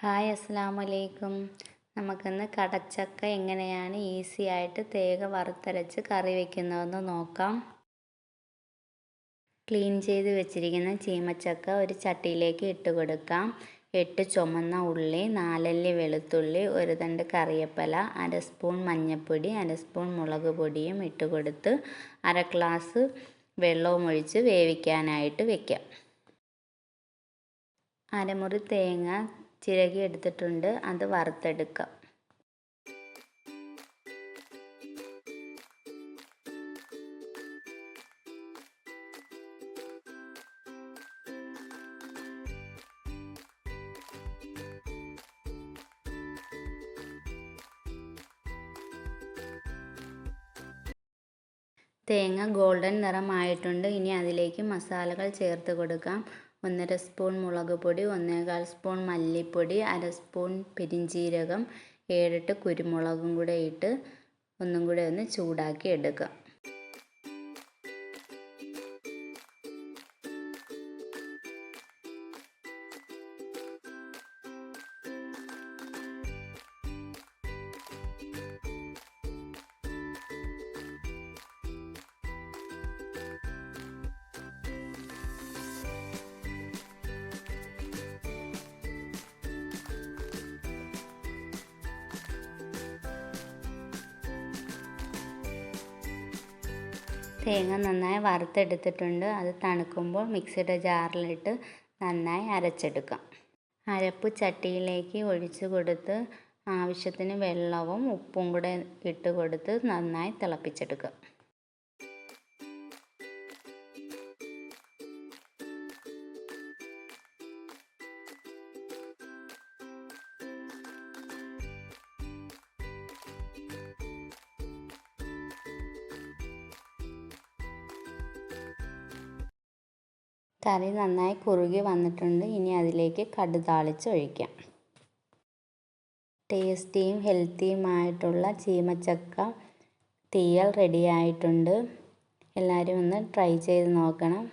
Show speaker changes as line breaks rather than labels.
Hi അസ്സലാമു അലൈക്കും. നമുക്കിന്ന് കടച്ചക്ക എങ്ങനെയാണ് ഈസി ആയിട്ട് തേങ്ങ വറുത്തരച്ച് കറി വയ്ക്കുന്നതെന്ന് നോക്കാം. ക്ലീൻ ചെയ്ത് വെച്ചിരിക്കുന്ന ചീമച്ചക്ക ഒരു ചട്ടിയിലേക്ക് ഇട്ട് കൊടുക്കാം. 8 ചുമന്ന ഉള്ളി, 4 അല്ലി വെളുത്തുള്ളി, 1 തണ്ട് കറിവേപ്പില, 1/2 സ്പൂൺ മഞ്ഞൾപ്പൊടി, 1/2 സ്പൂൺ മുളക് പൊടിയും ഇട്ട് കൊടുത്ത് 1/2 ഗ്ലാസ് വെള്ളവും ഒഴിച്ച് വേവിക്കാനായിട്ട് വെക്കാം. അരമുറി തേങ്ങ ചിരകി എടുത്തിട്ടുണ്ട്, അത് വറുത്തെടുക്കാം. തേങ്ങ ഗോൾഡൻ നിറമായിട്ടുണ്ട്. ഇനി അതിലേക്ക് മസാലകൾ ചേർത്ത് കൊടുക്കാം. 1/2 സ്പൂൺ മുളക് പൊടി, 1/4 സ്പൂൺ മല്ലിപ്പൊടി, 1/2 സ്പൂൺ പെരിഞ്ജീരകം, 7-8 കുരുമുളകും കൂടെ ഇട്ട് ഒന്നും കൂടെ ഒന്ന് ചൂടാക്കി എടുക്കാം. തേങ്ങ നന്നായി വറുത്തെടുത്തിട്ടുണ്ട്. അത് തണുക്കുമ്പോൾ മിക്സിയുടെ ജാറിലിട്ട് നന്നായി അരച്ചെടുക്കാം. അരപ്പ് ചട്ടിയിലേക്ക് ഒഴിച്ച് കൊടുത്ത് ആവശ്യത്തിന് വെള്ളവും ഉപ്പും കൂടെ ഇട്ട് കൊടുത്ത് നന്നായി തിളപ്പിച്ചെടുക്കാം. കറി നന്നായി കുറുകി വന്നിട്ടുണ്ട്. ഇനി അതിലേക്ക് കടുക് താളിച്ച് ഒഴിക്കാം. ടേസ്റ്റിയും ഹെൽത്തിയുമായിട്ടുള്ള ചീമച്ചക്ക തീയൽ റെഡി ആയിട്ടുണ്ട്. എല്ലാവരും ഒന്ന് ട്രൈ ചെയ്ത് നോക്കണം.